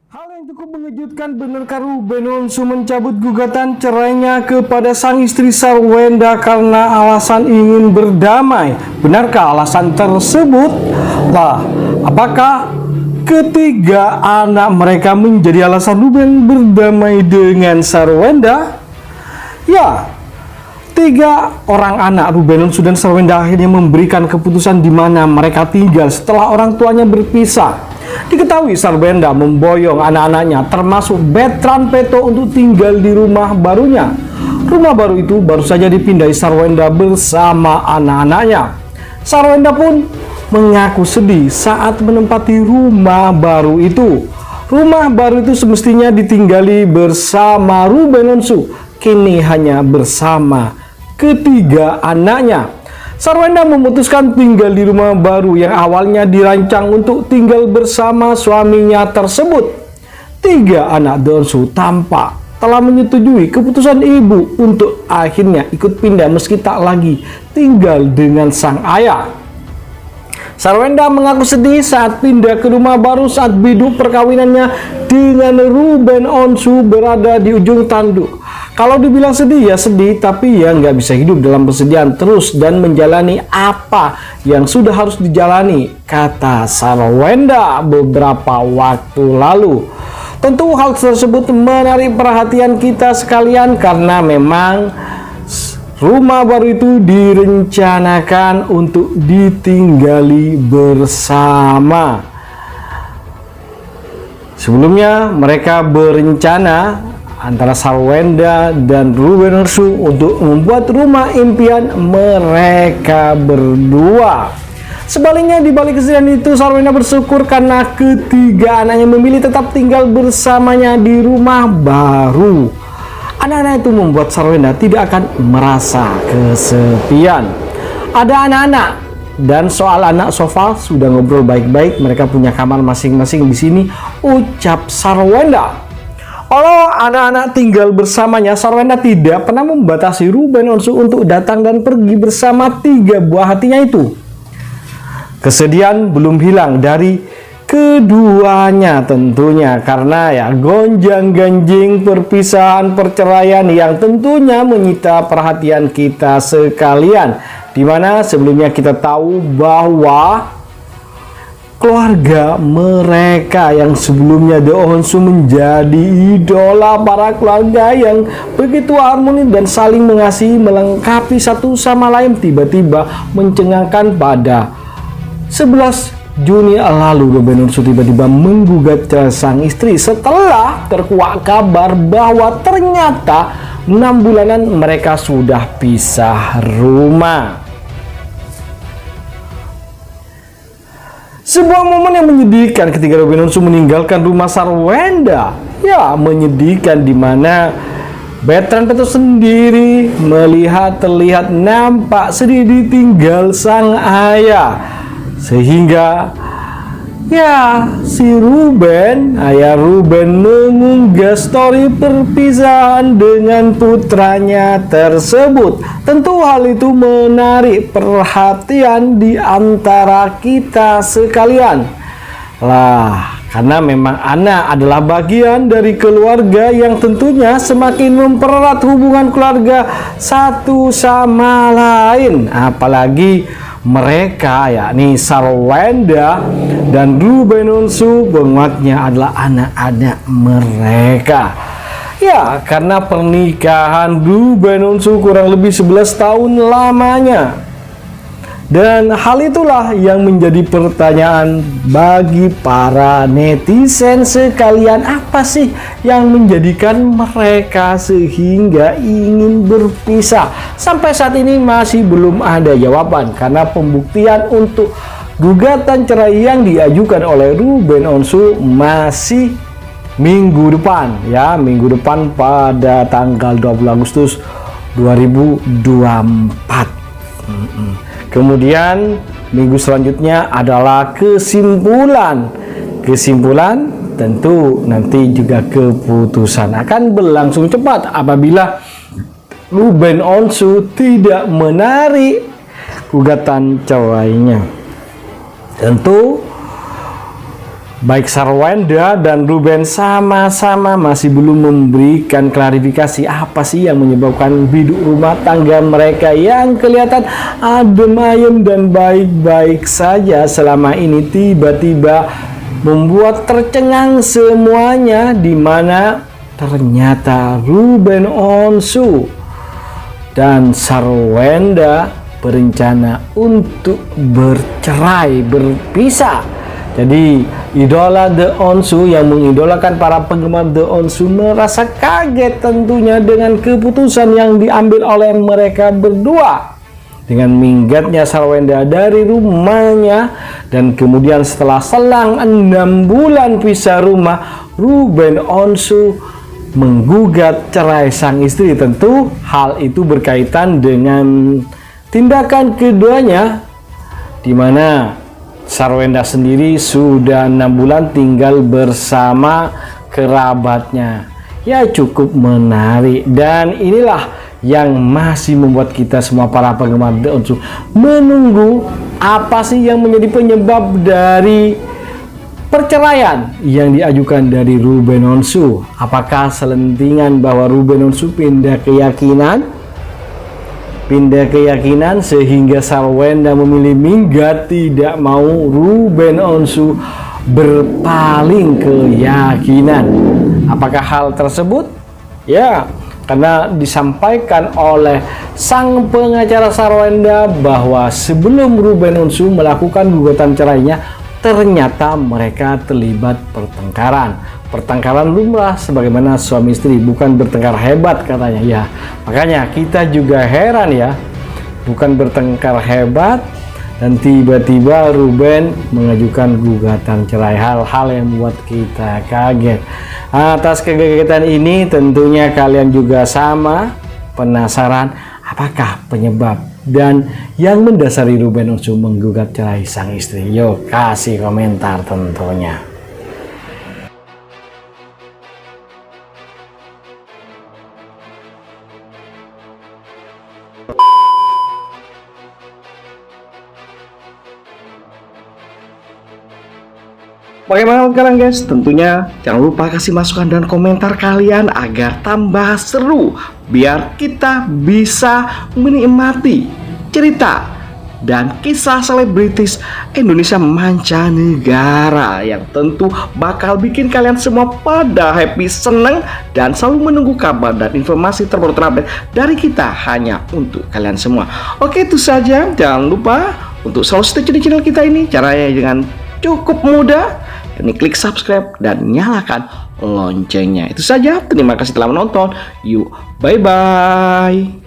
Hal yang cukup mengejutkan, benarkah Ruben Onsu mencabut gugatan cerainya kepada sang istri Sarwenda karena alasan ingin berdamai? Benarkah alasan tersebut? Lah, apakah ketiga anak mereka menjadi alasan Ruben berdamai dengan Sarwenda? Ya, tiga orang anak Ruben Onsu dan Sarwenda akhirnya memberikan keputusan di mana mereka tinggal setelah orang tuanya berpisah. Diketahui Sarwenda memboyong anak-anaknya termasuk Betran Peto untuk tinggal di rumah barunya. Rumah baru itu baru saja dipindai Sarwenda bersama anak-anaknya. Sarwenda pun mengaku sedih saat menempati rumah baru itu. Rumah baru itu semestinya ditinggali bersama Ruben Onsu, kini hanya bersama ketiga anaknya. Sarwenda memutuskan tinggal di rumah baru yang awalnya dirancang untuk tinggal bersama suaminya tersebut. Tiga anak Onsu tampak telah menyetujui keputusan ibu untuk akhirnya ikut pindah meski tak lagi tinggal dengan sang ayah. Sarwenda mengaku sedih saat pindah ke rumah baru saat biduk perkawinannya dengan Ruben Onsu berada di ujung tanduk. Kalau dibilang sedih ya sedih, tapi ya nggak bisa hidup dalam kesedihan terus dan menjalani apa yang sudah harus dijalani, kata Sarwenda beberapa waktu lalu. Tentu hal tersebut menarik perhatian kita sekalian karena memang rumah baru itu direncanakan untuk ditinggali bersama. Sebelumnya mereka berencana antara Sarwenda dan Ruben Onsu untuk membuat rumah impian mereka berdua. Sebaliknya, di balik kesedihan itu, Sarwenda bersyukur karena ketiga anaknya memilih tetap tinggal bersamanya di rumah baru. Anak-anak itu membuat Sarwenda tidak akan merasa kesepian. Ada anak-anak, dan soal anak sofa sudah ngobrol baik-baik. Mereka punya kamar masing-masing di sini, ucap Sarwenda. Kalau anak-anak tinggal bersamanya, Sarwenda tidak pernah membatasi Ruben Onsu untuk datang dan pergi bersama tiga buah hatinya itu. Kesedihan belum hilang dari keduanya tentunya karena ya gonjang-ganjing perpisahan perceraian yang tentunya menyita perhatian kita sekalian. Dimana sebelumnya kita tahu bahwa keluarga mereka yang sebelumnya The Onsu menjadi idola para keluarga yang begitu harmonis dan saling mengasihi melengkapi satu sama lain tiba-tiba mencengangkan pada 11 Juni lalu. Ruben Onsu tiba-tiba menggugat sang istri setelah terkuak kabar bahwa ternyata 6 bulanan mereka sudah pisah rumah. Sebuah momen yang menyedihkan ketika Ruben Onsu meninggalkan rumah Sarwenda. Ya, menyedihkan di mana Betran Peto sendiri terlihat nampak sedih ditinggal sang ayah. Sehingga ya si ayah Ruben mengunggah story perpisahan dengan putranya tersebut. Tentu hal itu menarik perhatian di antara kita sekalian. Lah, karena memang anak adalah bagian dari keluarga yang tentunya semakin mempererat hubungan keluarga satu sama lain. Apalagi mereka yakni Sarwenda dan Ruben Onsu penguatnya adalah anak-anak mereka. Ya, karena pernikahan Ruben Onsu kurang lebih 11 tahun lamanya. Dan hal itulah yang menjadi pertanyaan bagi para netizen sekalian. Apa sih yang menjadikan mereka sehingga ingin berpisah? Sampai saat ini masih belum ada jawaban karena pembuktian untuk gugatan cerai yang diajukan oleh Ruben Onsu masih minggu depan, ya, minggu depan pada tanggal 20 Agustus 2024. Kemudian minggu selanjutnya adalah kesimpulan. Kesimpulan tentu nanti juga keputusan akan berlangsung cepat apabila Ruben Onsu tidak menarik gugatan cerainya. Tentu Baik Sarwenda dan Ruben sama-sama masih belum memberikan klarifikasi apa sih yang menyebabkan biduk rumah tangga mereka yang kelihatan adem ayem dan baik-baik saja selama ini tiba-tiba membuat tercengang semuanya, di mana ternyata Ruben Onsu dan Sarwenda berencana untuk bercerai, berpisah. Jadi idola The Onsu yang mengidolakan para penggemar The Onsu merasa kaget tentunya dengan keputusan yang diambil oleh mereka berdua. Dengan minggatnya Sarwenda dari rumahnya, dan kemudian setelah selang 6 bulan pisah rumah, Ruben Onsu menggugat cerai sang istri. Tentu hal itu berkaitan dengan tindakan keduanya, di mana Sarwenda sendiri sudah 6 bulan tinggal bersama kerabatnya. Ya, cukup menarik, dan inilah yang masih membuat kita semua para penggemar The Onsu menunggu apa sih yang menjadi penyebab dari perceraian yang diajukan dari Ruben Onsu. Apakah selentingan bahwa Ruben Onsu pindah keyakinan sehingga Sarwenda memilih minggat, tidak mau Ruben Onsu berpaling keyakinan? Apakah hal tersebut? Ya, karena disampaikan oleh sang pengacara Sarwenda bahwa sebelum Ruben Onsu melakukan gugatan cerainya, ternyata mereka terlibat pertengkaran lumrah sebagaimana suami istri, bukan bertengkar hebat katanya. Ya, makanya kita juga heran ya, bukan bertengkar hebat dan tiba-tiba Ruben mengajukan gugatan cerai. Hal-hal yang membuat kita kaget. Atas kekagetan ini tentunya kalian juga sama penasaran apakah penyebab dan yang mendasari Ruben Onsu menggugat cerai sang istri. Yuk kasih komentar tentunya. Bagaimana kalian guys? Tentunya jangan lupa kasih masukan dan komentar kalian agar tambah seru, biar kita bisa menikmati cerita dan kisah selebritis Indonesia mancanegara yang tentu bakal bikin kalian semua pada happy, seneng, dan selalu menunggu kabar dan informasi terbaru terupdate dari kita hanya untuk kalian semua. Oke, itu saja. Jangan lupa untuk selalu stay tune di channel kita ini. Caranya dengan cukup mudah, ini klik subscribe dan nyalakan loncengnya. Itu saja, terima kasih telah menonton. Yuk, bye bye.